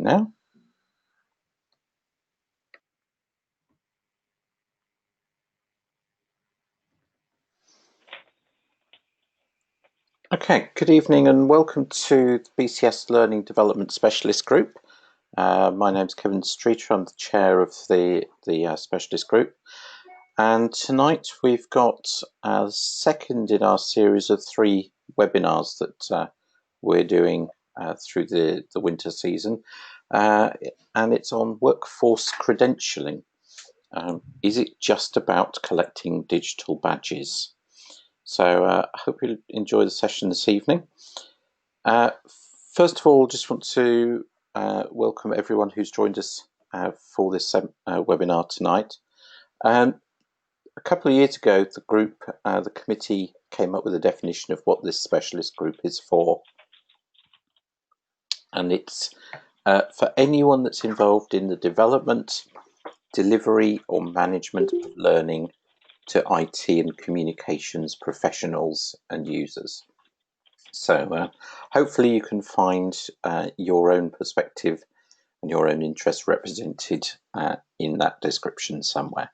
Now. Okay, good evening and welcome to the BCS Learning Development Specialist Group. My name's Kevin Streeter, I'm the chair of the specialist group. And tonight we've got a second in our series of 3 webinars that we're doing through the winter season. And it's on workforce credentialing. Is it just about collecting digital badges? So I hope you enjoy the session this evening. First of all, just want to welcome everyone who's joined us for this webinar tonight. A couple of years ago, the group, the committee came up with a definition of what this specialist group is for. And it's for anyone that's involved in the development, delivery or management of learning to IT and communications professionals and users. So hopefully you can find your own perspective and your own interests represented in that description somewhere.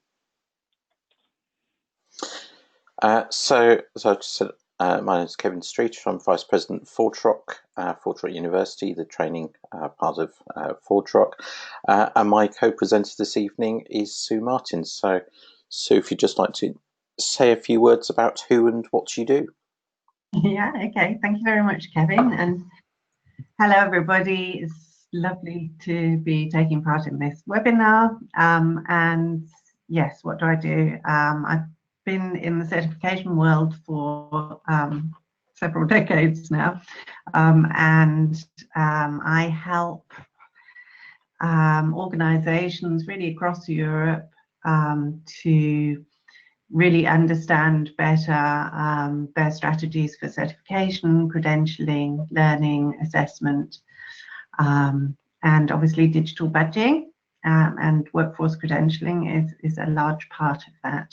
So as I just said, my name is Kevin Streeter. I'm Vice President of Fordrock University, the training part of Fordrock. And my co-presenter this evening is Sue Martin. So Sue, if you'd just like to say a few words about who and what you do. Yeah, okay. Thank you very much, Kevin. And hello, everybody. It's lovely to be taking part in this webinar. And yes, what do I do? I've been in the certification world for several decades now. And I help organizations really across Europe to really understand better their strategies for certification, credentialing, learning, assessment, and obviously digital badging, and workforce credentialing is a large part of that.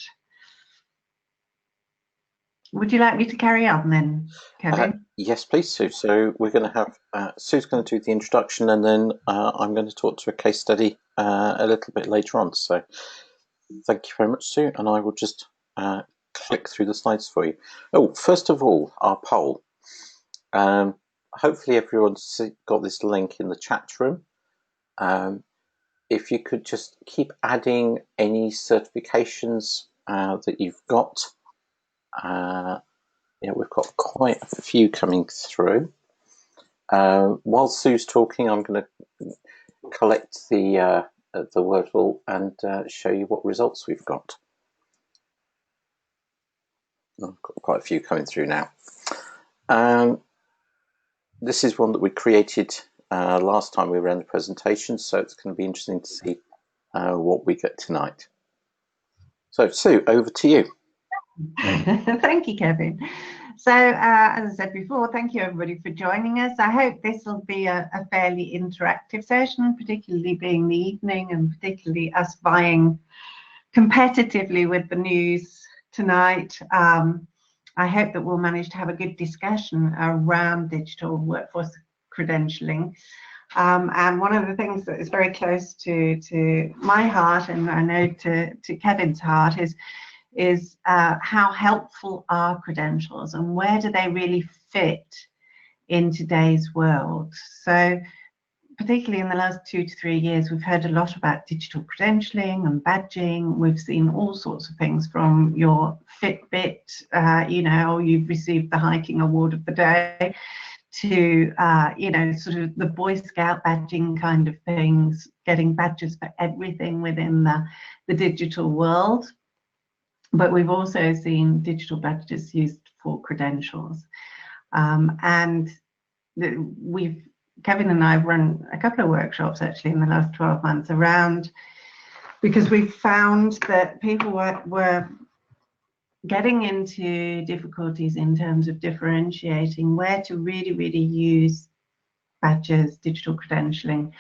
Would you like me to carry on then, Kevin? Yes, please, Sue. So we're going to have, Sue's going to do the introduction and then I'm going to talk to a case study a little bit later on. So thank you very much, Sue, and I will just click through the slides for you. Oh, first of all, our poll. Hopefully everyone's got this link in the chat room. If you could just keep adding any certifications that you've got. Yeah, we've got quite a few coming through. While Sue's talking, I'm going to collect the Wordle and show you what results we've got. I've got quite a few coming through now. This is one that we created last time we ran the presentation, so it's going to be interesting to see what we get tonight. So, Sue, over to you. Thank you, Kevin. So, as I said before, thank you everybody for joining us. I hope this will be a fairly interactive session, particularly being the evening and particularly us vying competitively with the news tonight. I hope that we'll manage to have a good discussion around digital workforce credentialing. And one of the things that is very close to my heart, and I know to Kevin's heart, is how helpful are credentials and where do they really fit in today's world. So particularly in the last 2 to 3 years, we've heard a lot about digital credentialing and badging. We've seen all sorts of things from your Fitbit, you know, you've received the hiking award of the day, to, you know, sort of the Boy Scout badging kind of things, getting badges for everything within the digital world. But we've also seen digital badges used for credentials. And Kevin and I have run a couple of workshops actually in the last 12 months around, because we found that people were getting into difficulties in terms of differentiating where to really use badges, digital credentialing,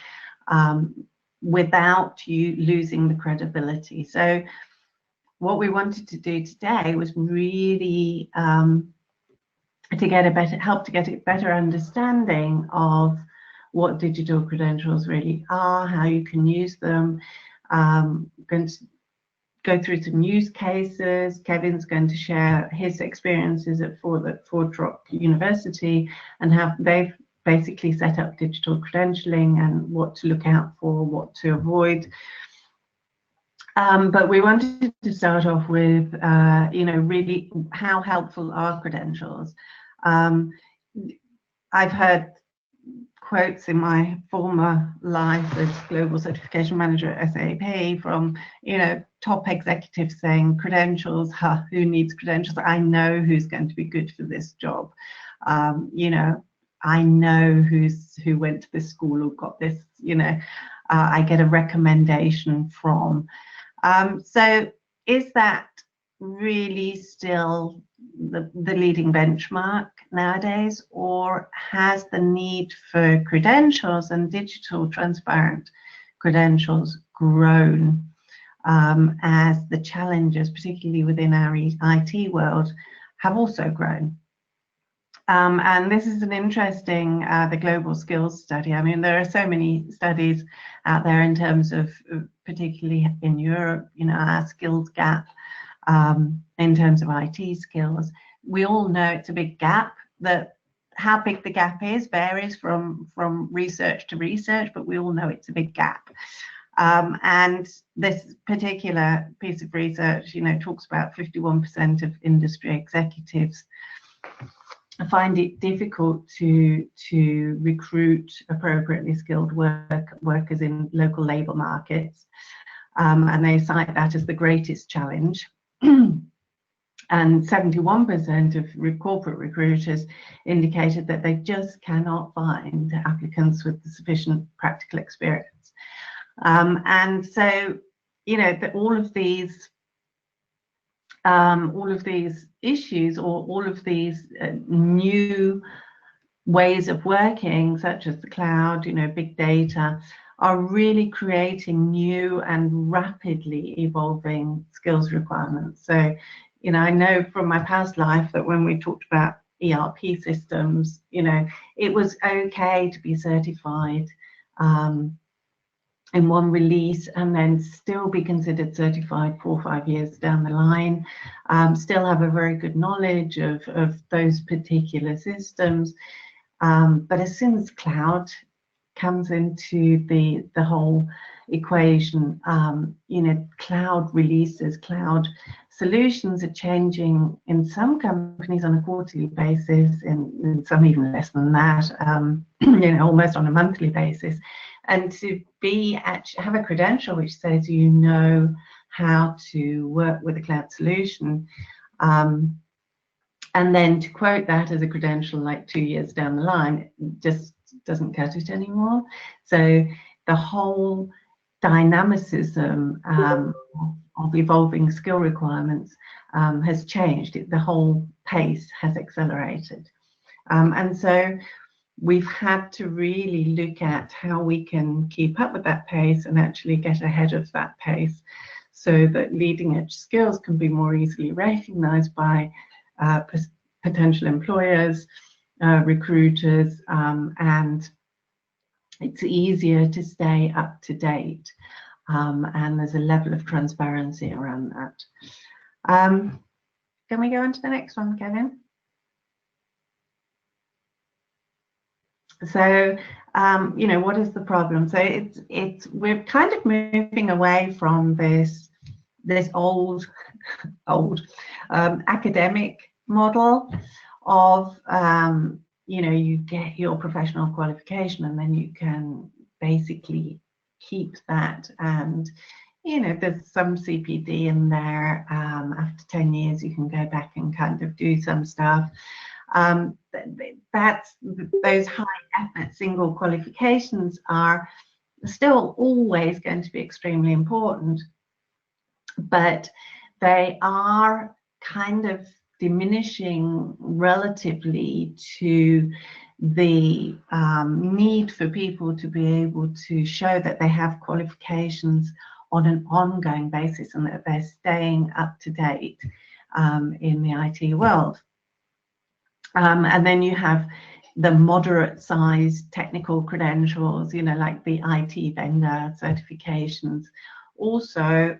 without you losing the credibility. So what we wanted to do today was really help to get a better understanding of what digital credentials really are, how you can use them. Going to go through some use cases. Kevin's going to share his experiences at Ford Rock University and how they've basically set up digital credentialing and what to look out for, what to avoid. But we wanted to start off with, really how helpful are credentials? I've heard quotes in my former life as global certification manager at SAP from, top executives saying credentials, who needs credentials? I know who's going to be good for this job. I know who went to this school or got this, I get a recommendation from. So is that really still the leading benchmark nowadays, or has the need for credentials and digital transparent credentials grown as the challenges, particularly within our IT world, have also grown? And this is an interesting, the global skills study. I mean, there are so many studies out there in terms of, particularly in Europe, our skills gap in terms of IT skills. We all know it's a big gap. That how big the gap is varies from research to research, but we all know it's a big gap. And this particular piece of research, talks about 51% of industry executives find it difficult to recruit appropriately skilled workers in local labour markets, and they cite that as the greatest challenge. And 71% of corporate recruiters indicated that they just cannot find applicants with the sufficient practical experience. And so, all of these issues, or all of these new ways of working, such as the cloud, big data, are really creating new and rapidly evolving skills requirements. So, I know from my past life that when we talked about ERP systems, it was okay to be certified in one release and then still be considered certified 4 or 5 years down the line, still have a very good knowledge of those particular systems. But as soon as cloud comes into the whole equation, cloud releases, cloud solutions are changing in some companies on a quarterly basis, in some even less than that, almost on a monthly basis. And to have a credential which says how to work with a cloud solution, and then to quote that as a credential like 2 years down the line, just doesn't cut it anymore. So the whole dynamicism of evolving skill requirements has changed. The whole pace has accelerated. And so we've had to really look at how we can keep up with that pace and actually get ahead of that pace, so that leading edge skills can be more easily recognized by potential employers, recruiters, and it's easier to stay up to date. And there's a level of transparency around that. Can we go on to the next one, Kevin? So, what is the problem? So we're kind of moving away from this old academic model of, you get your professional qualification and then you can basically keep that, and there's some CPD in there. After 10 years you can go back and kind of do some stuff. Those high effort single qualifications are still always going to be extremely important, but they are kind of diminishing relatively to the need for people to be able to show that they have qualifications on an ongoing basis and that they're staying up to date in the IT world. And then you have, the moderate-sized technical credentials, you know, like the IT vendor certifications. Also,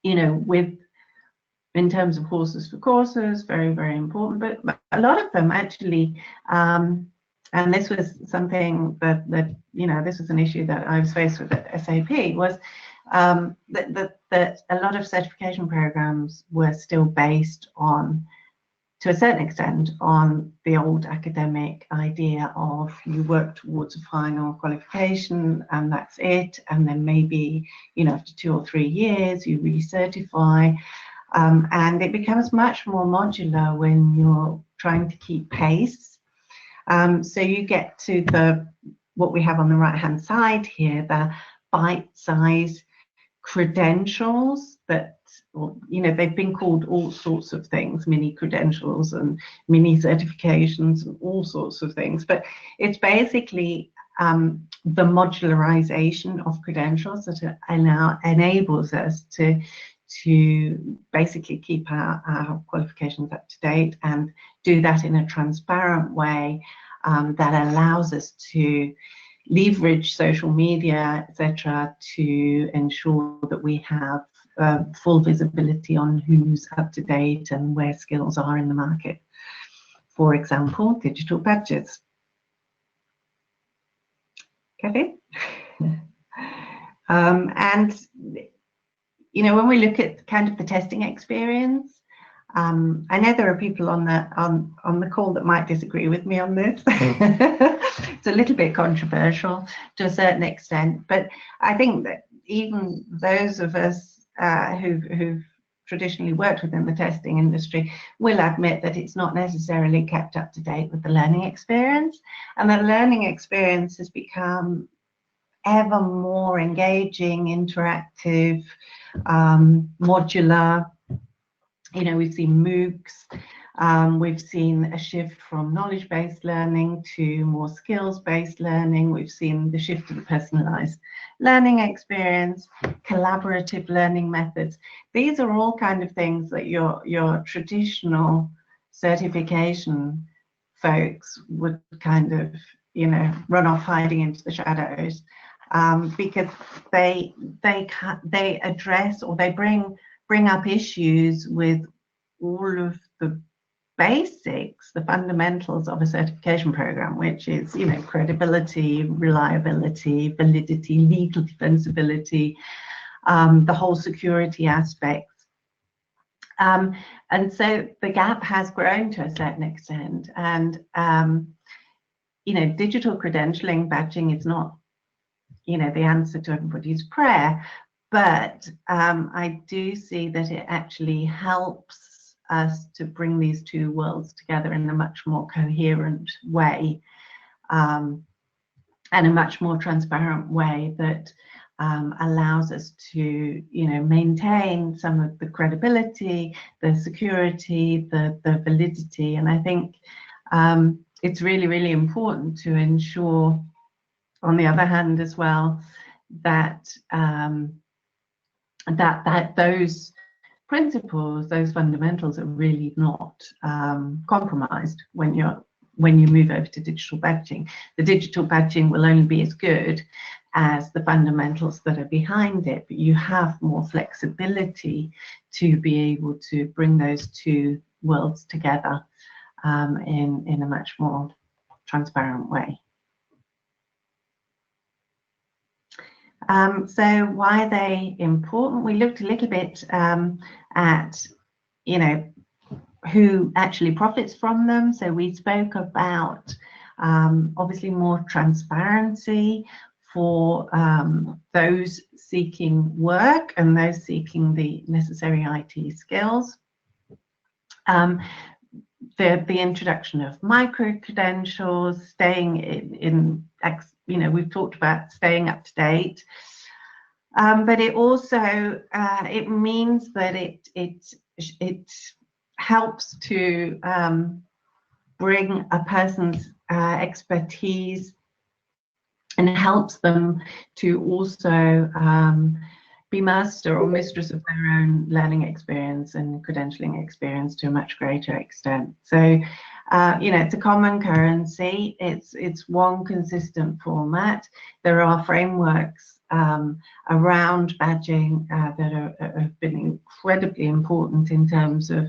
you know, with in terms of horses for courses, very, very important, but a lot of them actually, and this was something that you know, this was an issue that I was faced with at SAP, was that a lot of certification programs were still based on, to a certain extent, on the old academic idea of you work towards a final qualification and that's it, and then maybe, you know, after 2 or 3 years you recertify, and it becomes much more modular when you're trying to keep pace. So you get to what we have on the right hand side here, the bite-sized credentials that, you know, they've been called all sorts of things, mini credentials and mini certifications and all sorts of things, but it's basically the modularization of credentials that now enables us to basically keep our qualifications up to date and do that in a transparent way that allows us to leverage social media, etc., to ensure that we have full visibility on who's up to date and where skills are in the market. For example, digital badges. Okay. And you know, when we look at kind of the testing experience, I know there are people on the call that might disagree with me on this. It's a little bit controversial to a certain extent, but I think that even those of us who've traditionally worked within the testing industry will admit that it's not necessarily kept up to date with the learning experience, and that learning experience has become ever more engaging, interactive, modular. You know, we've seen MOOCs, we've seen a shift from knowledge-based learning to more skills-based learning. We've seen the shift to the personalized learning experience, collaborative learning methods. These are all kind of things that your traditional certification folks would kind of, you know, run off hiding into the shadows, because they address, or they bring up issues with all of the basics, the fundamentals of a certification program, which is, you know, credibility, reliability, validity, legal defensibility, the whole security aspects. And so the gap has grown to a certain extent, and you know, digital credentialing badging is not, you know, the answer to everybody's prayer, but I do see that it actually helps us to bring these two worlds together in a much more coherent way, and a much more transparent way that allows us to, you know, maintain some of the credibility, the security, the validity. And I think it's really, really important to ensure, on the other hand as well, that that those principles, those fundamentals, are really not compromised when you move over to digital badging. The digital badging will only be as good as the fundamentals that are behind it, but you have more flexibility to be able to bring those two worlds together in a much more transparent way. So why are they important? We looked a little bit at, you know, who actually profits from them. So we spoke about obviously more transparency for those seeking work and those seeking the necessary IT skills. The introduction of micro-credentials, staying in, you know, we've talked about staying up to date, but it also, it means that it helps to bring a person's expertise, and helps them to also be master or mistress of their own learning experience and credentialing experience to a much greater extent. So It's a common currency. It's one consistent format. There are frameworks around badging that have been incredibly important in terms of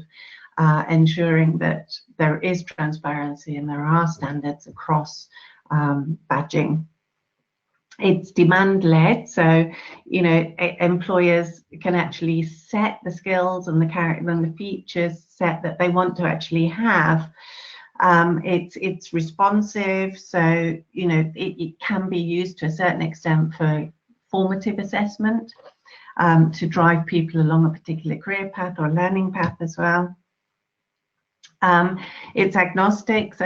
ensuring that there is transparency and there are standards across badging. It's demand-led, so employers can actually set the skills and the character and the features set that they want to actually have. It's responsive, so it can be used to a certain extent for formative assessment to drive people along a particular career path or learning path as well. It's agnostic, so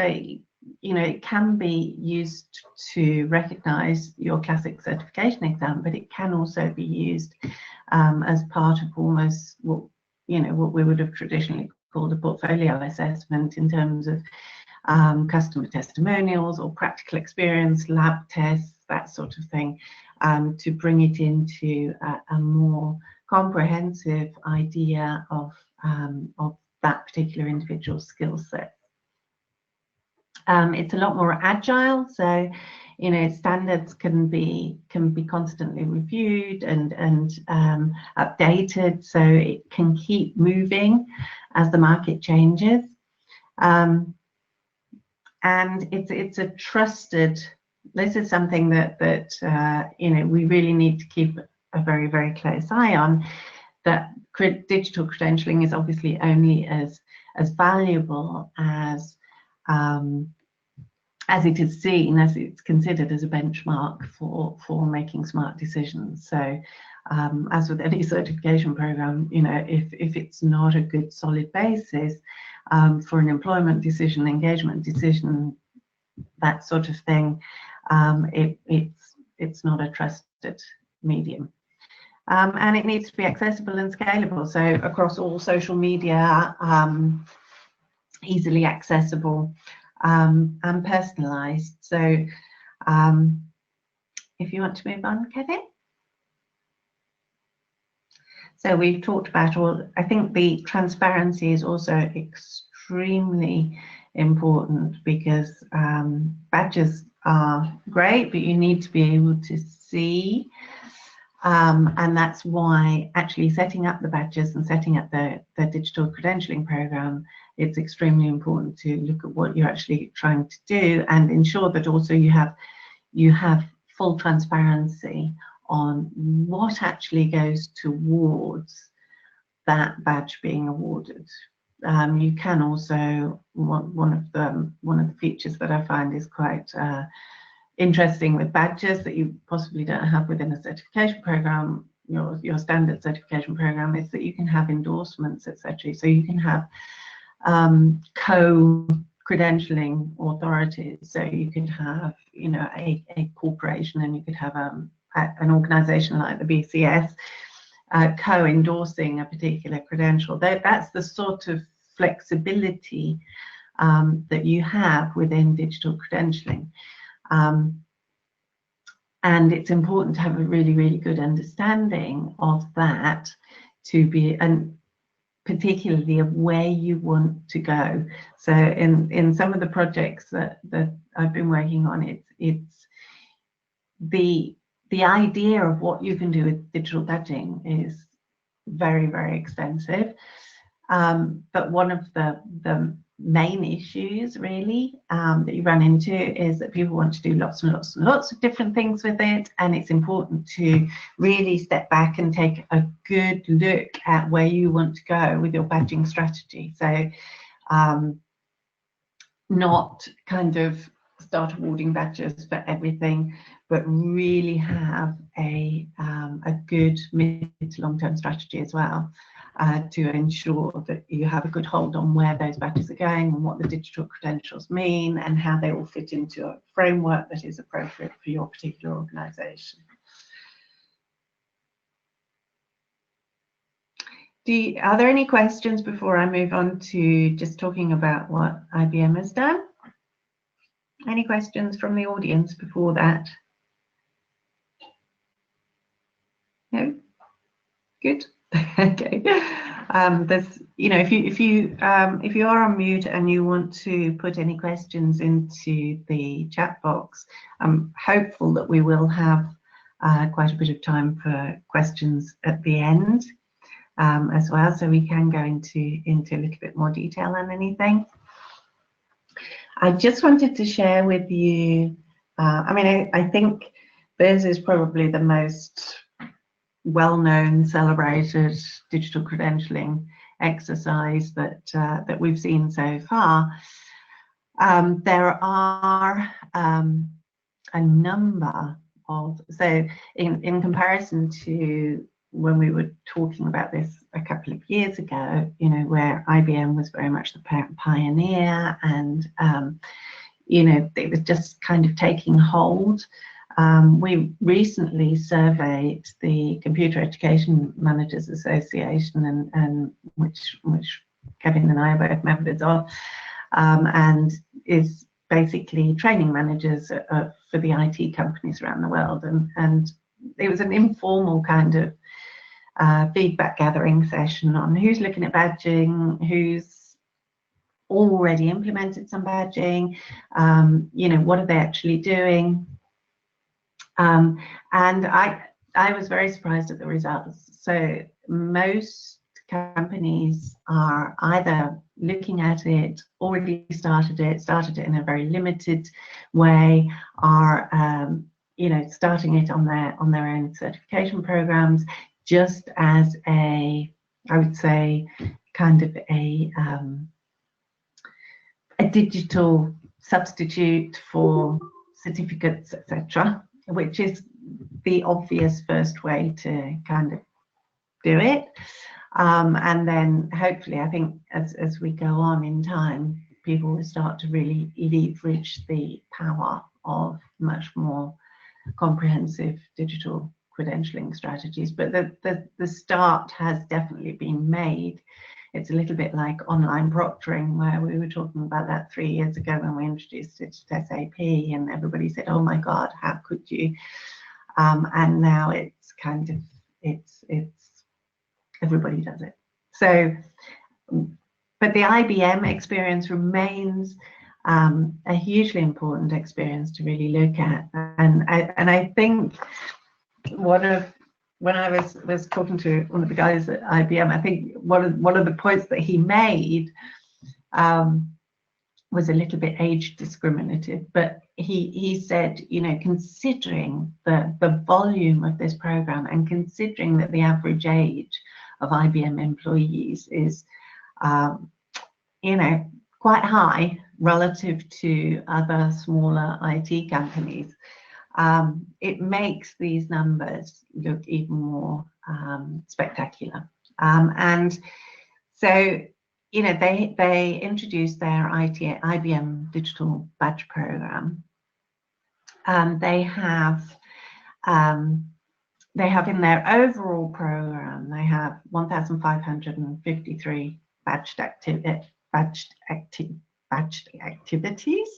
it can be used to recognize your classic certification exam, but it can also be used as part of almost what we would have traditionally called a portfolio assessment in terms of customer testimonials or practical experience, lab tests, that sort of thing, to bring it into a more comprehensive idea of that particular individual skill set. It's a lot more agile, so standards can be constantly reviewed and updated, so it can keep moving as the market changes. And it's a trusted. This is something that we really need to keep a very, very close eye on. That digital credentialing is obviously only as valuable as it is seen, as it's considered as a benchmark for making smart decisions. So as with any certification program, if it's not a good solid basis for an employment decision, engagement decision, that sort of thing, it's not a trusted medium. And it needs to be accessible and scalable, so across all social media, easily accessible and personalized. So if you want to move on, Kevin. So we've talked about I think the transparency is also extremely important, because badges are great, but you need to be able to see. And that's why actually setting up the badges and setting up the digital credentialing program, it's extremely important to look at what you're actually trying to do and ensure that also you have full transparency on what actually goes towards that badge being awarded. You can also, one of the features that I find is quite interesting with badges that you possibly don't have within a certification program, your standard certification program, is that you can have endorsements, etc. So you can have co-credentialing authorities. So you could have, a corporation, and you could have an organization like the BCS co-endorsing a particular credential. That's the sort of flexibility that you have within digital credentialing. And it's important to have a really, really good understanding of that, to be, and particularly of where you want to go. So in some of the projects that I've been working on, it's the idea of what you can do with digital badging is very, very extensive. But one of the main issues really that you run into is that people want to do lots and lots and lots of different things with it, and it's important to really step back and take a good look at where you want to go with your badging strategy. So not kind of start awarding badges for everything, but really have a good mid to long-term strategy as well, to ensure that you have a good hold on where those badges are going and what the digital credentials mean and how they all fit into a framework that is appropriate for your particular organisation. Are there any questions before I move on to just talking about what IBM has done? Any questions from the audience before that? No? Good. Okay. There's, if you are on mute and you want to put any questions into the chat box, I'm hopeful that we will have quite a bit of time for questions at the end as well, so we can go into a little bit more detail on anything. I just wanted to share with you. I think this is probably the most well-known, celebrated digital credentialing exercise that we've seen so far. There are a number of, so in comparison to when we were talking about this a couple of years ago, where IBM was very much the pioneer, and it was just kind of taking hold. We recently surveyed the Computer Education Managers Association, and which Kevin and I are both members of, and is basically training managers for the IT companies around the world. And it was an informal kind of feedback gathering session on who's looking at badging, who's already implemented some badging, what are they actually doing. And I was very surprised at the results. So most companies are either looking at it, already started it in a very limited way, are starting it on their own certification programs, just as I would say, kind of a digital substitute for certificates, etc., which is the obvious first way to kind of do it. And then hopefully, I think as we go on in time, people will start to really leverage the power of much more comprehensive digital credentialing strategies. But the start has definitely been made. It's a little bit like online proctoring, where we were talking about that 3 years ago when we introduced it to SAP, and everybody said, "Oh my God, how could you?" And now it's kind of it's everybody does it. So, but the IBM experience remains a hugely important experience to really look at, and I think when I was talking to one of the guys at IBM, I think one of the points that he made was a little bit age discriminative, but he said, considering the volume of this program, and considering that the average age of IBM employees is quite high relative to other smaller IT companies, it makes these numbers look even more spectacular. And so, they introduced their IBM Digital Badge Program. They have in their overall program, they have 1,553 badged activities.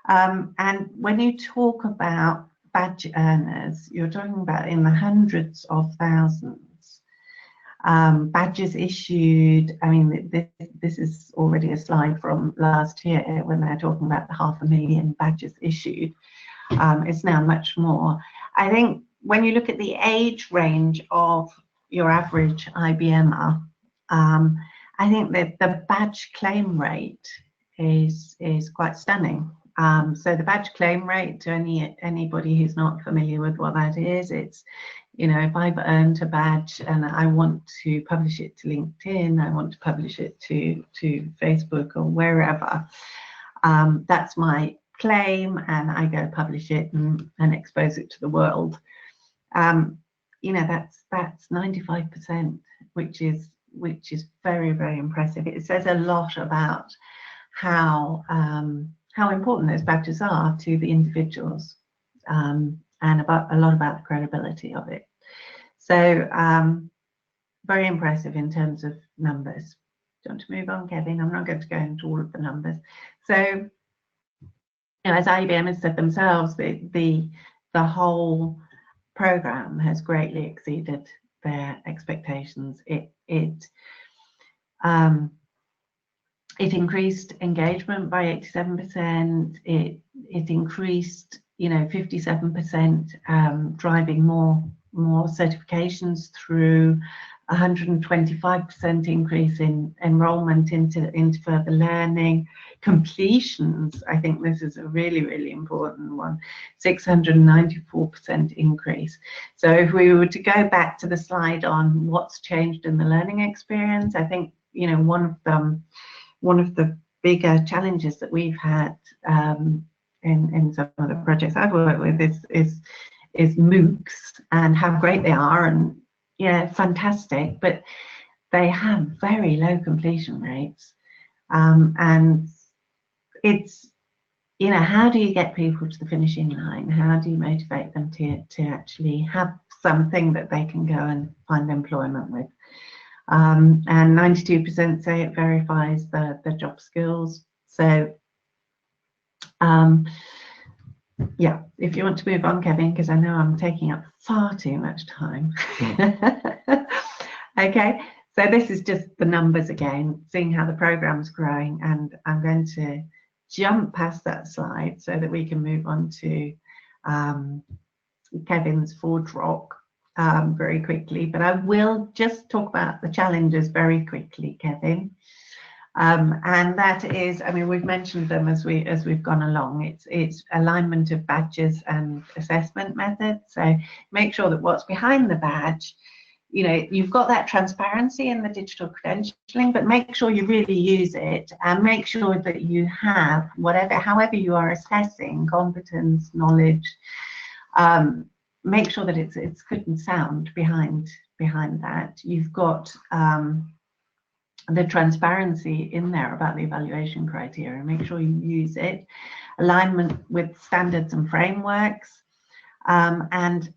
And when you talk about badge earners, you're talking about in the hundreds of thousands. Badges issued, I mean, this is already a slide from last year when they're talking about the 500,000 badges issued. It's now much more. I think when you look at the age range of your average IBMer, I think that the badge claim rate is quite stunning. So the badge claim rate, to anybody who's not familiar with what that is, it's, if I've earned a badge and I want to publish it to LinkedIn, I want to publish it to Facebook or wherever, that's my claim, and I go publish it and expose it to the world. That's 95%, which is very, very impressive. It says a lot about how important those badges are to the individuals, and a lot about the credibility of it. So very impressive in terms of numbers. Do you want to move on, Kevin? I'm not going to go into all of the numbers. So, as IBM has said themselves, the whole program has greatly exceeded their expectations. It increased engagement by 87%. It increased, 57%, driving more certifications through 125% increase in enrollment into further learning. Completions, I think this is a really, really important one, 694% increase. So if we were to go back to the slide on what's changed in the learning experience, I think, one of the bigger challenges that we've had in some of the projects I've worked with is MOOCs and how great they are, and fantastic, but they have very low completion rates, and it's how do you get people to the finishing line? How do you motivate them to actually have something that they can go and find employment with? And 92% say it verifies the job skills. So yeah, if you want to move on, Kevin, because I know I'm taking up far too much time. Okay, so this is just the numbers again, seeing how the program's growing, and I'm going to jump past that slide so that we can move on to Kevin's Forge Rock very quickly, but I will just talk about the challenges very quickly, Kevin. And that is, we've mentioned them as we've gone along. It's alignment of badges and assessment methods. So make sure that what's behind the badge, you've got that transparency in the digital credentialing, but make sure you really use it, and make sure that you have however you are assessing competence, knowledge, make sure that it's good and sound behind that. You've got the transparency in there about the evaluation criteria. Make sure you use it. Alignment with standards and frameworks, and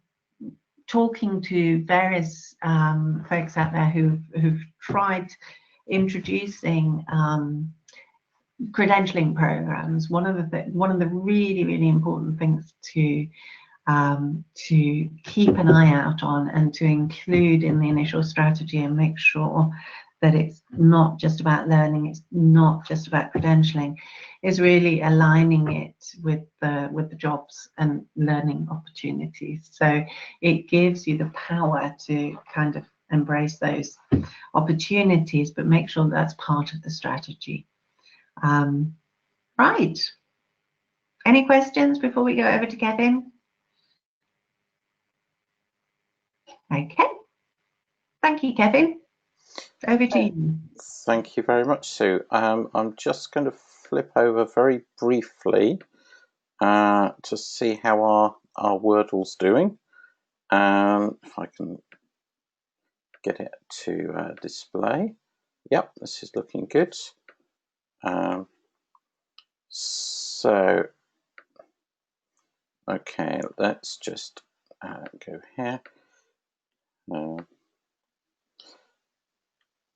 talking to various folks out there who've tried introducing credentialing programs. One of the really, really important things to keep an eye out on and to include in the initial strategy, and make sure that it's not just about learning, it's not just about credentialing, is really aligning it with the jobs and learning opportunities. So it gives you the power to kind of embrace those opportunities, but make sure that's part of the strategy. Right. Any questions before we go over to Kevin? Okay. Thank you, Kevin. Over to you. Thank you very much, Sue. I'm just going to flip over very briefly to see how our Wordle's doing. If I can get it to display. Yep, this is looking good. So, okay, let's just go here.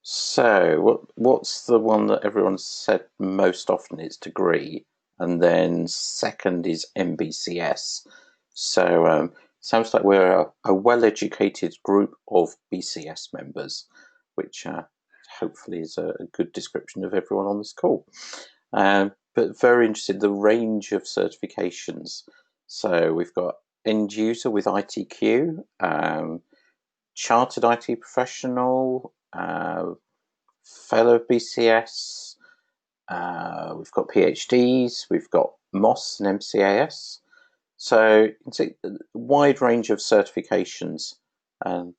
So what's the one that everyone said most often is degree, and then second is MBCS. So sounds like we're a well-educated group of BCS members, which hopefully is a good description of everyone on this call. But very interested in the range of certifications. So we've got end user with ITQ, chartered IT professional, fellow BCS, we've got PhDs, we've got MOS and MCAS. So you can see a wide range of certifications, and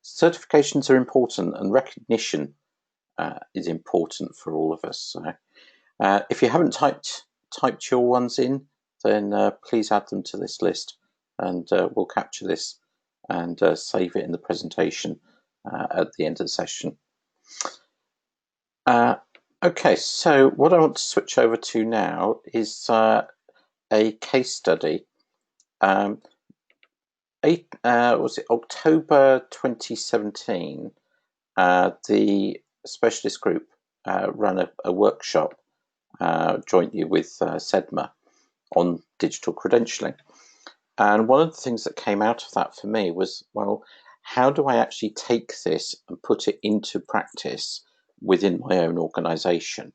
certifications are important, and recognition is important for all of us. So if you haven't typed your ones in, then please add them to this list, and we'll capture this and save it in the presentation at the end of the session. Okay, so what I want to switch over to now is a case study. Was it October 2017? The specialist group ran a workshop jointly with SEDMA on digital credentialing. And one of the things that came out of that for me was, well, how do I actually take this and put it into practice within my own organisation?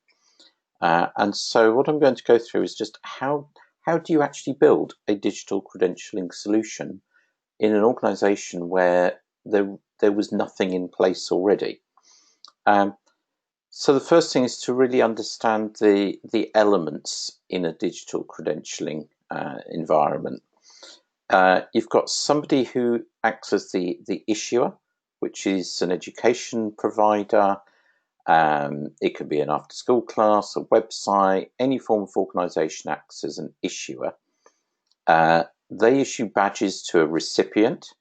And so what I'm going to go through is just how do you actually build a digital credentialing solution in an organisation where there was nothing in place already? So the first thing is to really understand the elements in a digital credentialing environment. You've got somebody who acts as the issuer, which is an education provider. It could be an after-school class, a website, any form of organisation acts as an issuer. They issue badges to a recipient.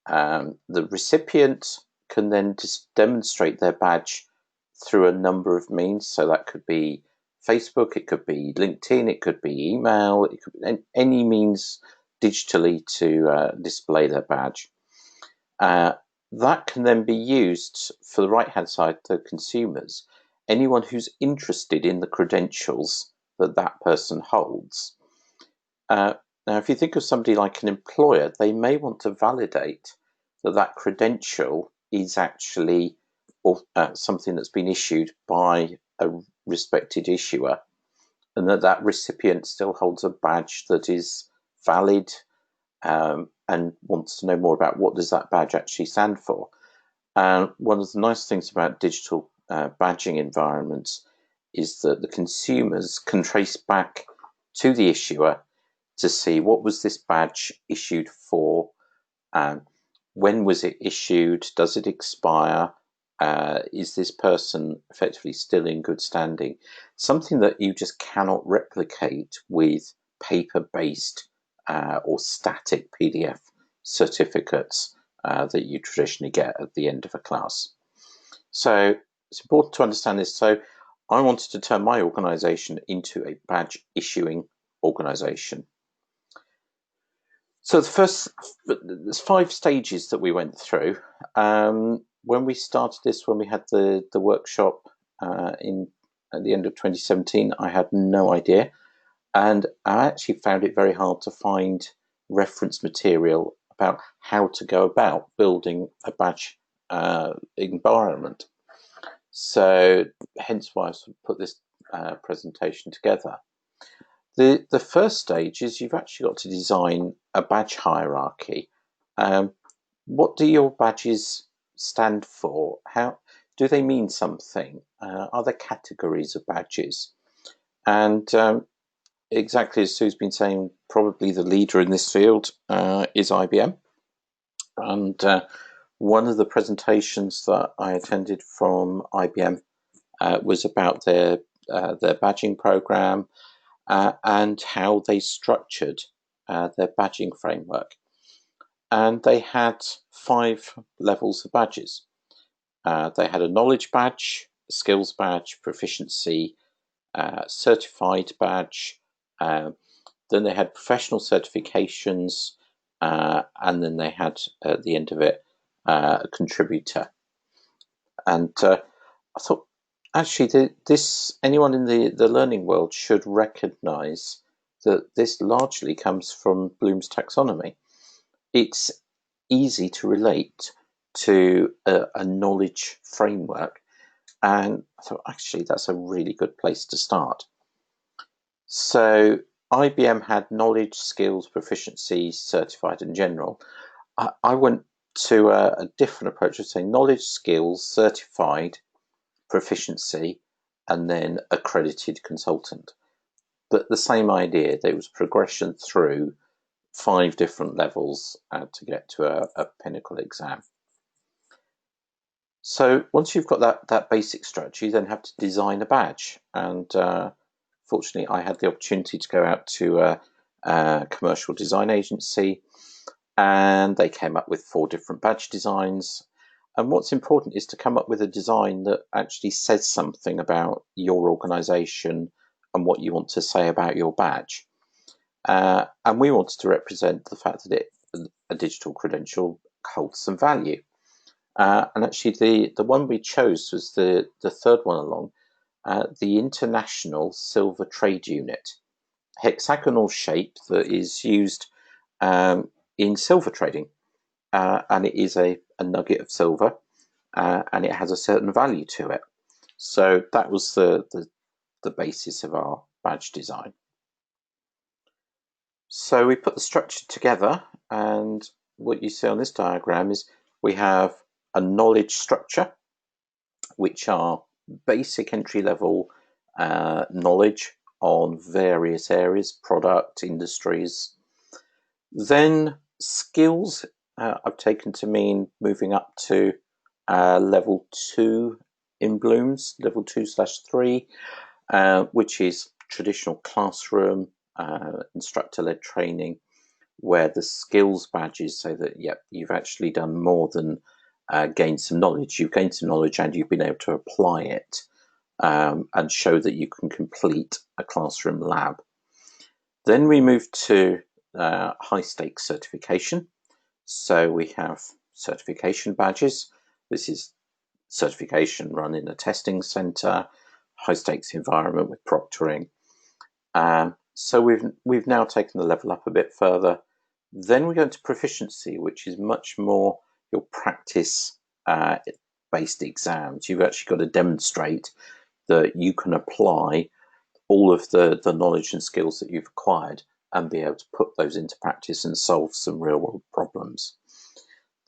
The recipient can then just demonstrate their badge through a number of means. So that could be Facebook, it could be LinkedIn, it could be email, it could be any means digitally to display their badge. That can then be used for the right-hand side, the consumers, anyone who's interested in the credentials that that person holds. Now, if you think of somebody like an employer, they may want to validate that that credential is actually something that's been issued by a respected issuer, and that that recipient still holds a badge that is valid, and wants to know more about what does that badge actually stand for. And one of the nice things about digital badging environments is that the consumers can trace back to the issuer to see what was this badge issued for, when was it issued, does it expire, is this person effectively still in good standing? Something that you just cannot replicate with paper-based or static PDF certificates that you traditionally get at the end of a class. So it's important to understand this. So I wanted to turn my organisation into a badge issuing organisation. So there's 5 stages that we went through. When we started this, when we had the workshop at the end of 2017, I had no idea. And I actually found it very hard to find reference material about how to go about building a badge environment. So hence why I sort of put this presentation together. The first stage is you've actually got to design a badge hierarchy. What do your badges stand for? How do they mean something? Are there categories of badges? And exactly as Sue's been saying, probably the leader in this field is IBM. And one of the presentations that I attended from IBM was about their badging program and how they structured their badging framework. And they had 5 levels of badges. They had a knowledge badge, a skills badge, proficiency, certified badge. Then they had professional certifications, and then they had at the end of it a contributor. And I thought, actually, anyone in the learning world should recognise that this largely comes from Bloom's taxonomy. It's easy to relate to a knowledge framework, and I thought, actually, that's a really good place to start. So IBM had knowledge, skills, proficiency, certified, and general. I went to a different approach of saying knowledge, skills, certified, proficiency, and then accredited consultant. But the same idea, there was progression through 5 different levels to get to a pinnacle exam. So once you've got that basic structure, you then have to design a badge. And fortunately, I had the opportunity to go out to a commercial design agency, and they came up with 4 different badge designs. And what's important is to come up with a design that actually says something about your organisation and what you want to say about your badge. And we wanted to represent the fact that a digital credential holds some value. And actually, the one we chose was the third one along, the International Silver Trade Unit, hexagonal shape that is used in silver trading. and it is a nugget of silver, and it has a certain value to it. So that was the basis of our badge design. So we put the structure together, and what you see on this diagram is we have a knowledge structure, which are basic entry-level knowledge on various areas, product, industries. Then skills I've taken to mean moving up to level 2 in Bloom's, level 2/3, which is traditional classroom, instructor-led training, where the skills badges say that, yep, you've actually done more than gain some knowledge. You've gained some knowledge and you've been able to apply it and show that you can complete a classroom lab. Then we move to high stakes certification. So we have certification badges. This is certification run in a testing center, high stakes environment with proctoring. So we've now taken the level up a bit further. Then we go into proficiency, which is much more your practice based exams. You've actually got to demonstrate that you can apply all of the knowledge and skills that you've acquired and be able to put those into practice and solve some real world problems.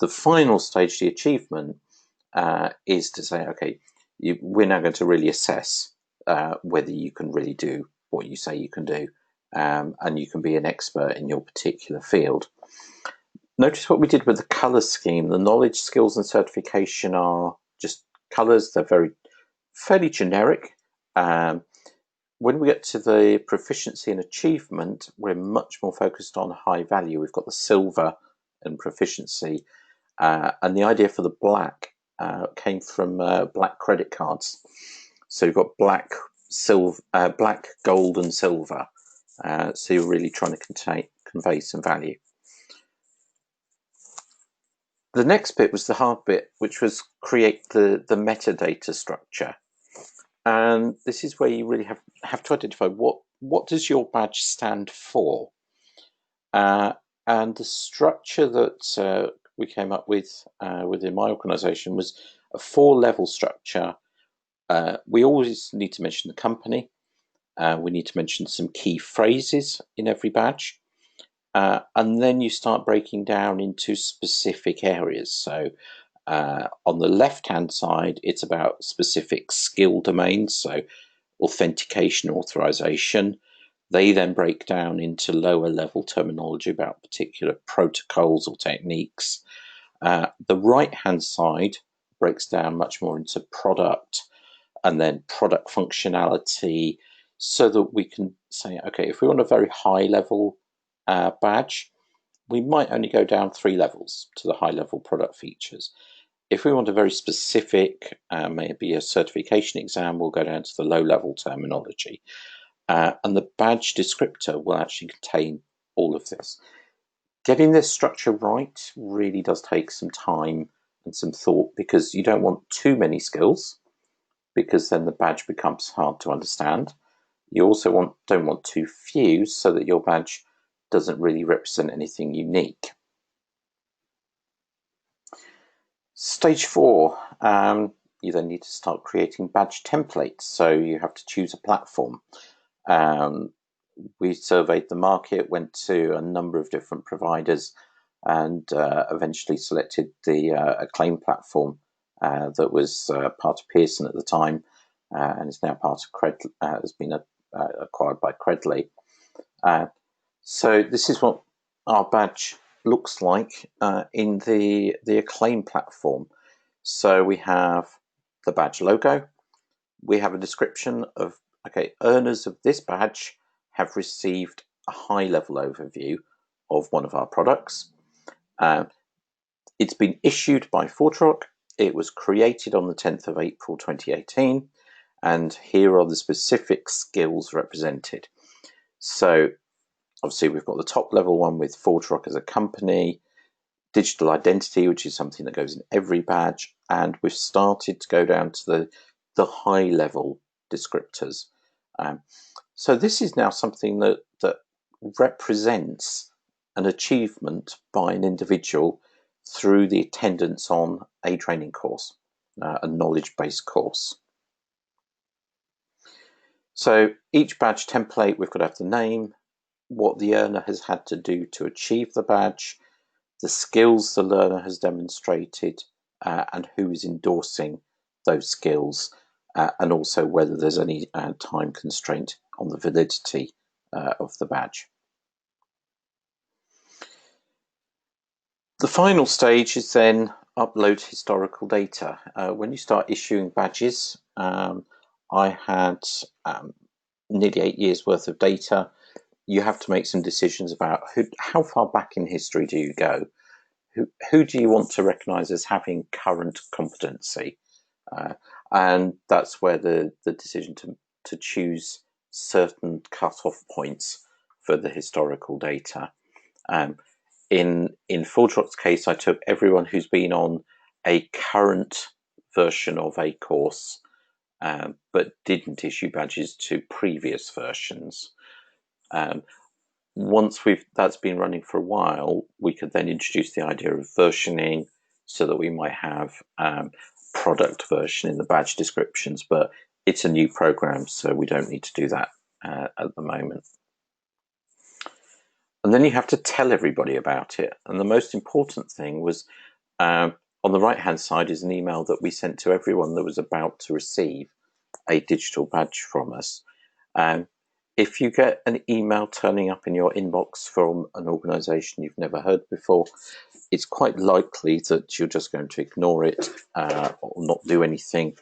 The final stage, the achievement, is to say, okay, we're now going to really assess whether you can really do what you say you can do, and you can be an expert in your particular field. Notice what we did with the colour scheme. The knowledge, skills, and certification are just colours. They're fairly generic. When we get to the proficiency and achievement, we're much more focused on high value. We've got the silver and proficiency, and the idea for the black came from black credit cards. So you've got black, gold, and silver. So you're really trying to convey some value. The next bit was the hard bit, which was create the metadata structure. And this is where you really have to identify what does your badge stand for. And the structure that we came up with within my organisation was a 4-level structure. We always need to mention the company. We need to mention some key phrases in every badge. And then you start breaking down into specific areas. So on the left-hand side, it's about specific skill domains, so authentication, authorization. They then break down into lower level terminology about particular protocols or techniques. The right-hand side breaks down much more into product and then product functionality, so that we can say, okay, if we want a very high level badge, we might only go down 3 levels to the high level product features. If we want a very specific, maybe a certification exam, we'll go down to the low level terminology. And the badge descriptor will actually contain all of this. Getting this structure right really does take some time and some thought, because you don't want too many skills, because then the badge becomes hard to understand. You also don't want too few, so that your badge doesn't really represent anything unique. Stage 4, you then need to start creating badge templates. So you have to choose a platform. We surveyed the market, went to a number of different providers, and eventually selected the Acclaim platform that was part of Pearson at the time, and is now part of has been acquired by Credly. So this is what our badge looks like in the Acclaim platform. So we have the badge logo. We have a description of, okay, earners of this badge have received a high-level overview of one of our products. It's been issued by ForgeRock. It was created on the 10th of April 2018, and here are the specific skills represented. So obviously we've got the top level one with ForgeRock as a company, digital identity, which is something that goes in every badge, and we've started to go down to the high level descriptors. So this is now something that represents an achievement by an individual through the attendance on a training course, a knowledge-based course. So each badge template, we've got to have the name, what the learner has had to do to achieve the badge, the skills the learner has demonstrated, and who is endorsing those skills, and also whether there's any time constraint on the validity of the badge. The final stage is then upload historical data. When you start issuing badges, I had nearly 8 years worth of data. You have to make some decisions about how far back in history do you go? Who do you want to recognise as having current competency? And that's where the decision to choose certain cut-off points for the historical data. In ForgeRock's case, I took everyone who's been on a current version of a course, but didn't issue badges to previous versions. Once that's been running for a while, we could then introduce the idea of versioning, so that we might have product version in the badge descriptions, but it's a new program, so we don't need to do that at the moment. And then you have to tell everybody about it. And the most important thing was, on the right-hand side is an email that we sent to everyone that was about to receive a digital badge from us. If you get an email turning up in your inbox from an organisation you've never heard before, it's quite likely that you're just going to ignore it or not do anything.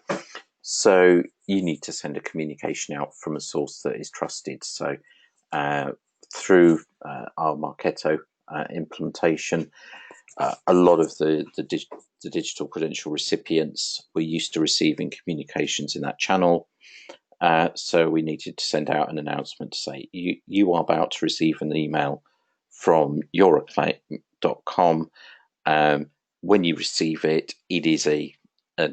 So you need to send a communication out from a source that is trusted. So through our Marketo implementation, a lot of the digital credential recipients were used to receiving communications in that channel. So we needed to send out an announcement to say, you are about to receive an email from youracclaim.com. When you receive it, it is a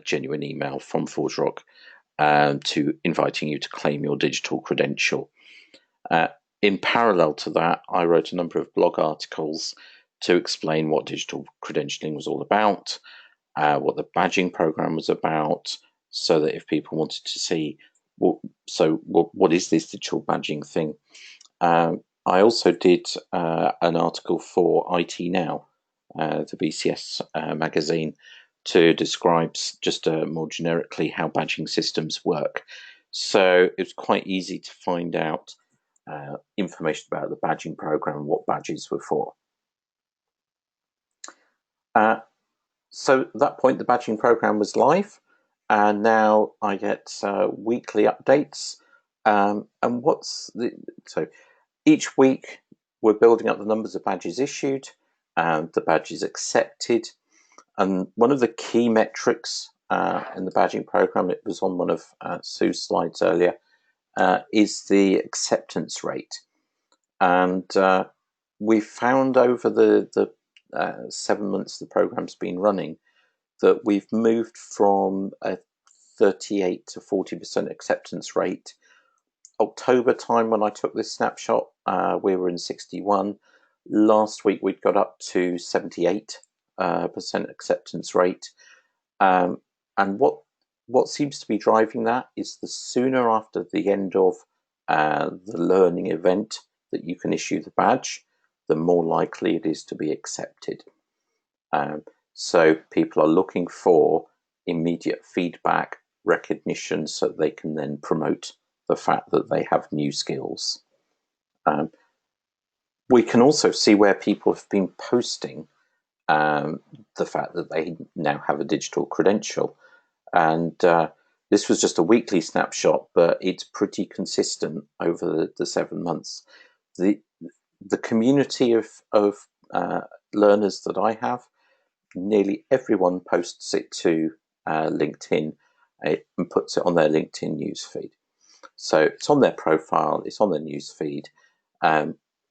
genuine email from ForgeRock to inviting you to claim your digital credential. In parallel to that, I wrote a number of blog articles to explain what digital credentialing was all about, what the badging program was about, so that if people wanted to see, what is this digital badging thing? I also did an article for IT Now, the BCS magazine, to describe just more generically how badging systems work. So it was quite easy to find out information about the badging program and what badges were for. So at that point, the badging program was live, and now I get weekly updates. And so each week we're building up the numbers of badges issued and the badges accepted. And one of the key metrics in the badging program, it was on one of Sue's slides earlier, is the acceptance rate. And we found over the 7 months the program's been running that we've moved from a 38 to 40% acceptance rate. October time, when I took this snapshot, we were in 61. Last week we'd got up to 78% acceptance rate. And what seems to be driving that is the sooner after the end of the learning event that you can issue the badge, the more likely it is to be accepted. So people are looking for immediate feedback, recognition, so they can then promote the fact that they have new skills. We can also see where people have been posting the fact that they now have a digital credential. And this was just a weekly snapshot, but it's pretty consistent over the 7 months. The community of learners that I have, nearly everyone posts it to LinkedIn and puts it on their LinkedIn newsfeed. So it's on their profile, it's on their newsfeed.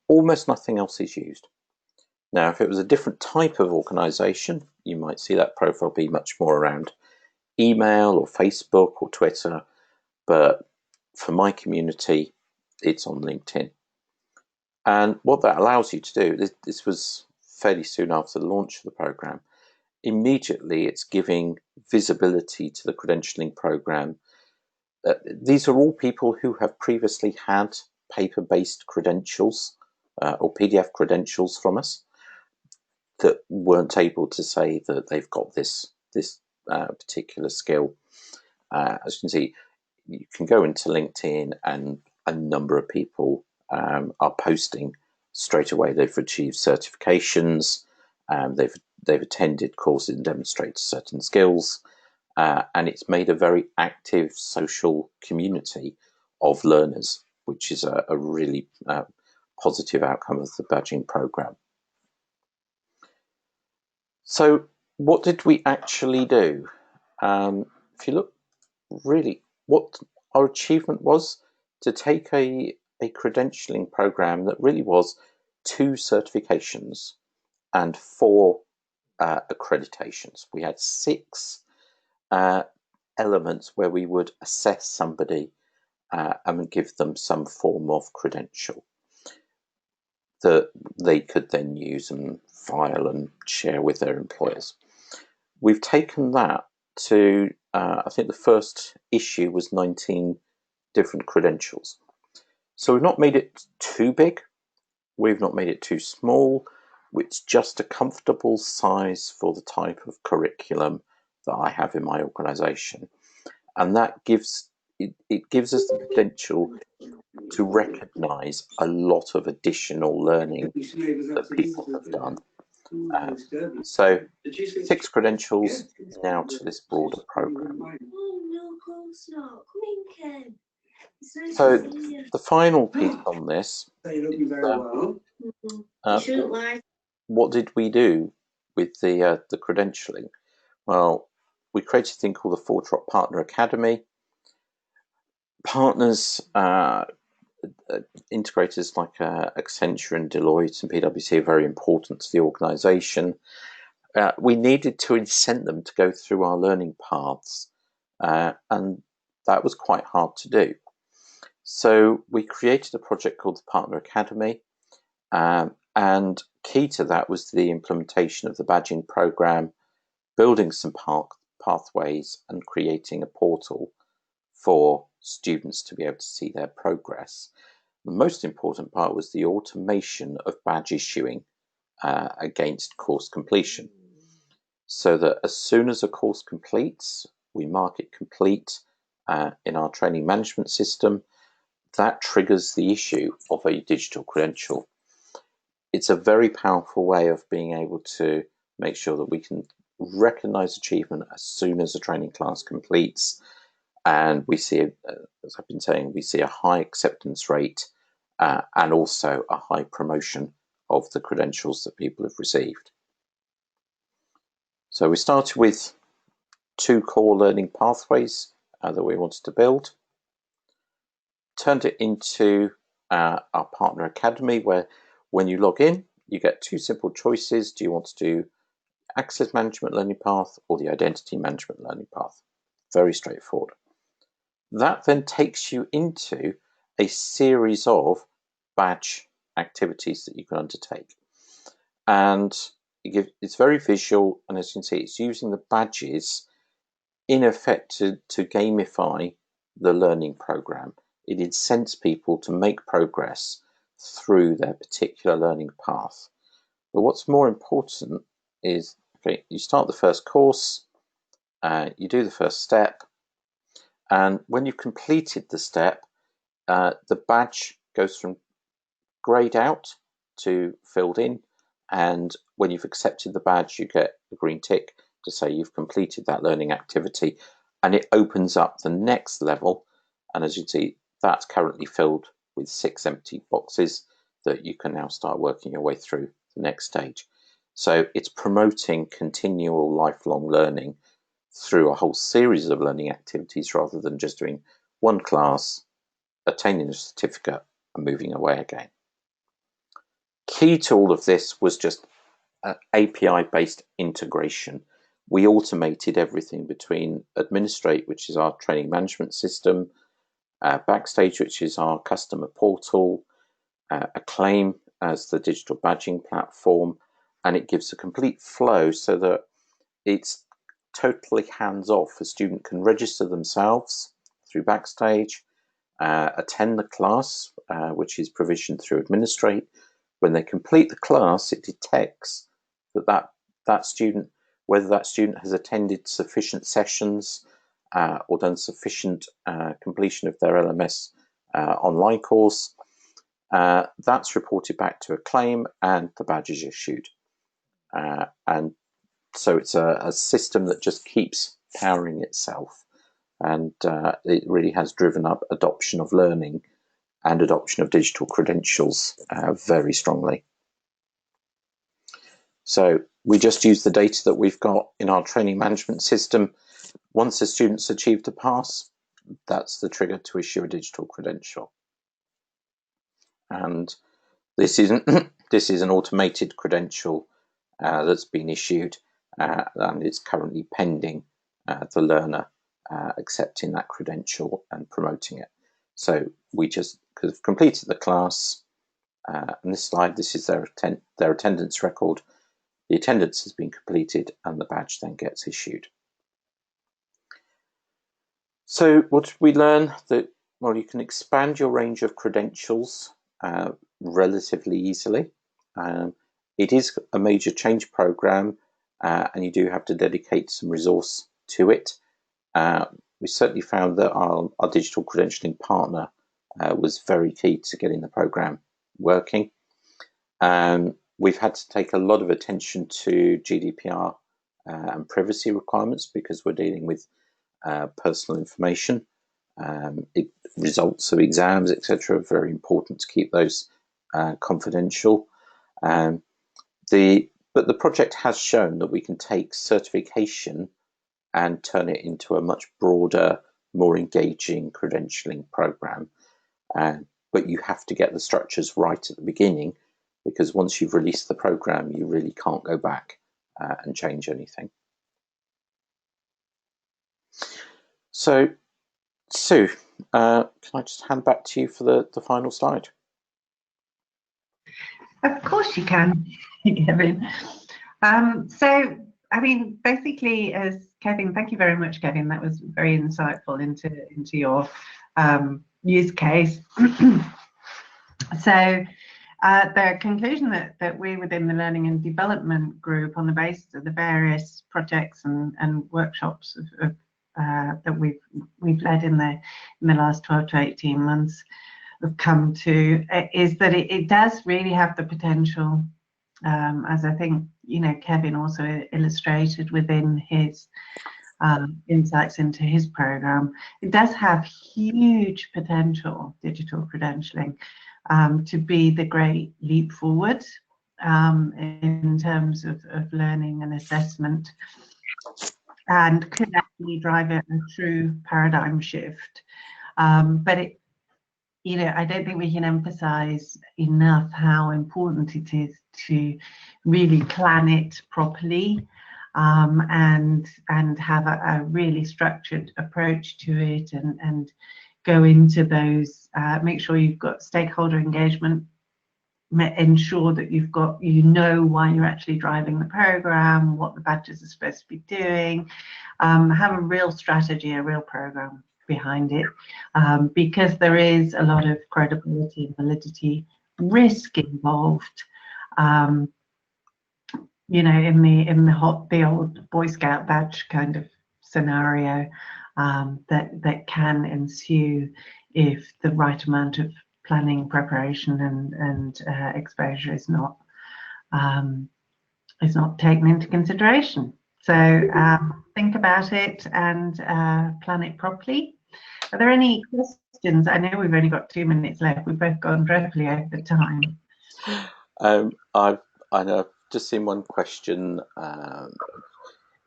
Almost nothing else is used. Now, if it was a different type of organisation, you might see that profile be much more around email or Facebook or Twitter. But for my community, it's on LinkedIn. And what that allows you to do, this was fairly soon after the launch of the program, immediately it's giving visibility to the credentialing program. These are all people who have previously had paper-based credentials or PDF credentials from us that weren't able to say that they've got this particular skill. As you can see, you can go into LinkedIn and a number of people are posting straight away. They've achieved certifications, they've attended courses and demonstrated certain skills, and it's made a very active social community of learners, which is a really positive outcome of the badging program. So what did we actually do? If you look really, what our achievement was to take a credentialing program that really was 2 certifications and 4 accreditations. We had 6 elements where we would assess somebody and give them some form of credential that they could then use and file and share with their employers. We've taken that to, I think the first issue was 19 different credentials. So we've not made it too big, we've not made it too small, it's just a comfortable size for the type of curriculum that I have in my organisation. And that gives it gives us the potential to recognise a lot of additional learning that people have done. So 6 credentials now to this broader program. So the final piece on this is what did we do with the credentialing? Well, we created a thing called the 4-Drop Partner Academy. Partners, integrators like Accenture and Deloitte and PwC are very important to the organisation. We needed to incent them to go through our learning paths, and that was quite hard to do. So we created a project called the Partner Academy, and key to that was the implementation of the badging program, building some pathways and creating a portal for students to be able to see their progress. The most important part was the automation of badge issuing against course completion, so that as soon as a course completes, we mark it complete in our training management system. That triggers the issue of a digital credential. It's a very powerful way of being able to make sure that we can recognise achievement as soon as a training class completes. And we see, as I've been saying, we see a high acceptance rate and also a high promotion of the credentials that people have received. So we started with 2 core learning pathways that we wanted to build, turned it into our Partner Academy, where when you log in, you get 2 simple choices. Do you want to do access management learning path or the identity management learning path? Very straightforward. That then takes you into a series of badge activities that you can undertake. And it's very visual, and as you can see, it's using the badges in effect to gamify the learning program. It incents people to make progress through their particular learning path. But what's more important is, okay, you start the first course, you do the first step, and when you've completed the step, the badge goes from grayed out to filled in, and when you've accepted the badge, you get a green tick to say you've completed that learning activity, and it opens up the next level. And as you can see, that's currently filled with 6 empty boxes that you can now start working your way through the next stage. So it's promoting continual lifelong learning through a whole series of learning activities rather than just doing one class, attaining a certificate and moving away again. Key to all of this was just API-based integration. We automated everything between Administrate, which is our training management system, Backstage, which is our customer portal, Acclaim as the digital badging platform, and it gives a complete flow so that it's totally hands-off. A student can register themselves through Backstage, attend the class, which is provisioned through Administrate. When they complete the class, it detects that student, whether that student has attended sufficient sessions or done sufficient completion of their LMS online course. That's reported back to a claim and the badge is issued. And so it's a system that just keeps powering itself. And it really has driven up adoption of learning and adoption of digital credentials very strongly. So we just use the data that we've got in our training management system. Once the student's achieved a pass, that's the trigger to issue a digital credential. And this is an automated credential that's been issued, and it's currently pending the learner accepting that credential and promoting it. So we just have completed the class. And this slide, this is their attendance record. The attendance has been completed and the badge then gets issued. So what did we learn? That, well, you can expand your range of credentials relatively easily. It is a major change program, and you do have to dedicate some resource to it. We certainly found that our digital credentialing partner was very key to getting the program working. We've had to take a lot of attention to GDPR and privacy requirements because we're dealing with personal information. Results of exams, etc., are very important to keep those confidential. But the project has shown that we can take certification and turn it into a much broader, more engaging credentialing program. But you have to get the structures right at the beginning, because once you've released the program, you really can't go back and change anything. So, Sue, can I just hand back to you for the final slide? Of course you can, Kevin. So, I mean, basically, as Kevin, thank you very much, Kevin. That was very insightful into your use case. So, the conclusion that we within the Learning and Development Group, on the basis of the various projects and workshops that we've led in the last 12 to 18 months, have come to, is that it does really have the potential, as I think Kevin also illustrated within his insights into his program. It does have huge potential, digital credentialing, to be the great leap forward in terms of learning and assessment, and could actually drive a true paradigm shift. But I don't think we can emphasize enough how important it is to really plan it properly, and have a really structured approach to it, and go into those, make sure you've got stakeholder engagement, ensure that you've got, why you're actually driving the program, what the badges are supposed to be doing, have a real strategy, a real program behind it, because there is a lot of credibility and validity risk involved, in the old Boy Scout badge kind of scenario, that can ensue if the right amount of planning, preparation, and exposure is not taken into consideration. So think about it and plan it properly. Are there any questions? I know we've only got 2 minutes left. We've both gone dreadfully over time. I've just seen one question.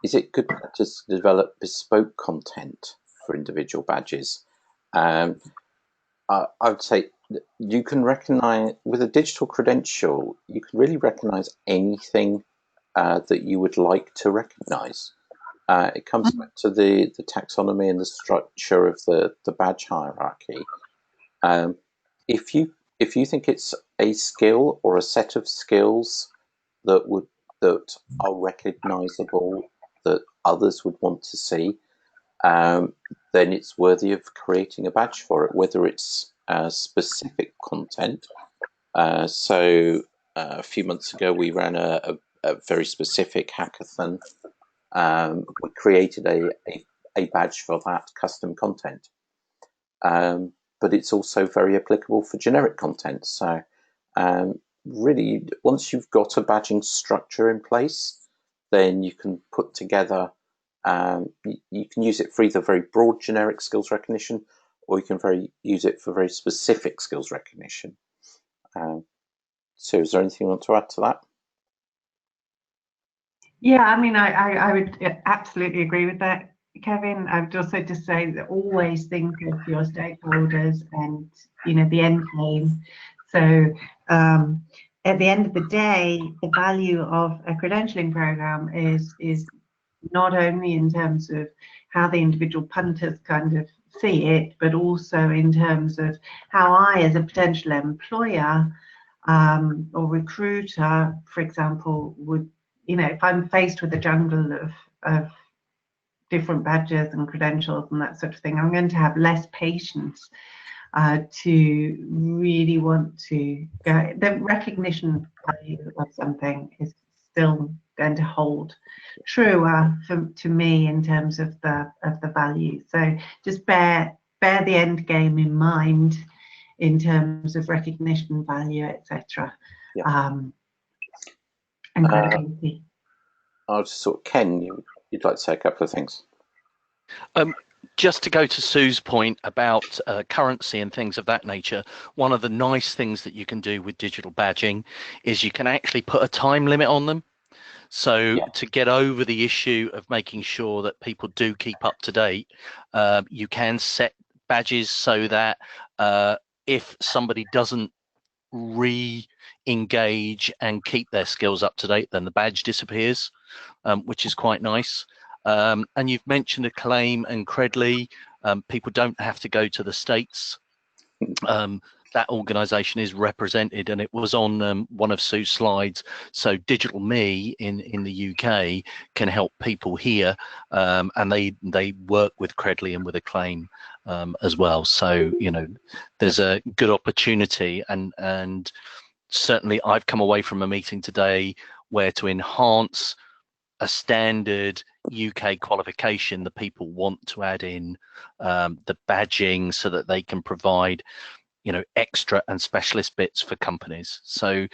Is it good practice to develop bespoke content for individual badges? I would say you can recognize, with a digital credential, you can really recognize anything that you would like to recognize. It comes back to the taxonomy and the structure of the badge hierarchy. If you think it's a skill or a set of skills that would that are recognisable, that others would want to see, then it's worthy of creating a badge for it, whether it's specific content. So a few months ago, we ran a very specific hackathon. We created a badge for that custom content. But it's also very applicable for generic content. So really, once you've got a badging structure in place, then you can put together, you can use it for either very broad generic skills recognition, or you can use it for very specific skills recognition. So is there anything you want to add to that? Yeah, I mean, I would absolutely agree with that, Kevin. I would also just say that always think of your stakeholders and, you know, the end game. So at the end of the day, the value of a credentialing program is not only in terms of how the individual punters kind of see it, but also in terms of how I, as a potential employer or recruiter, for example, would, you know, if I'm faced with a jungle of different badges and credentials and that sort of thing, I'm going to have less patience to really want to go. The recognition value of something is still going to hold truer to me in terms of the value. So just bear the end game in mind in terms of recognition, value, etc. Yeah. And credibility. I'll just Ken, you'd like to say a couple of things. Just to go to Sue's point about currency and things of that nature, one of the nice things that you can do with digital badging is you can actually put a time limit on them. So to get over the issue of making sure that people do keep up to date, you can set badges so that if somebody doesn't re-engage and keep their skills up to date, then the badge disappears, which is quite nice. And you've mentioned Acclaim and Credly. People don't have to go to the States. That organization is represented, and it was on one of Sue's slides. So Digital Me in the UK can help people here, and they work with Credly and with Acclaim as well. So, you know, there's a good opportunity, and certainly I've come away from a meeting today where to enhance a standard UK qualification, the people want to add in the badging so that they can provide, you know, extra and specialist bits for companies. So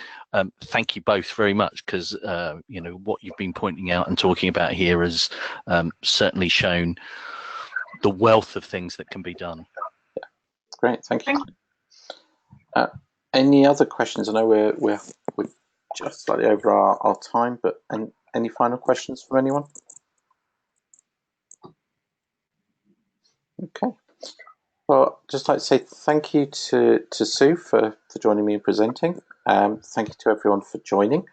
thank you both very much, because you know, what you've been pointing out and talking about here has certainly shown the wealth of things that can be done. Great, thank you. Any other questions? I know we're just slightly over our time, but any final questions from anyone? Okay. Well, just like to say thank you to Sue for joining me and presenting. Thank you to everyone for joining.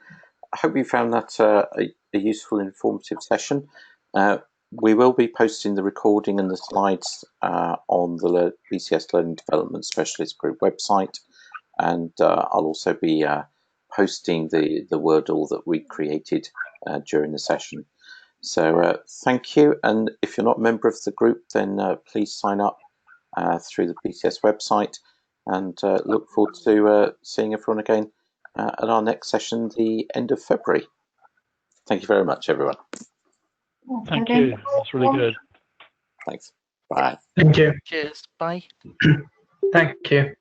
I hope you found that a useful, informative session. We will be posting the recording and the slides on the BCS Learning Development Specialist Group website, and I'll also be posting the Wordle that we created during the session. So thank you, and if you're not a member of the group, then please sign up through the BCS website, and look forward to seeing everyone again at our next session, the end of February. Thank you very much, everyone. Thank you. That's really good. Thanks. Bye. Thank you. Cheers. Bye. Thank you.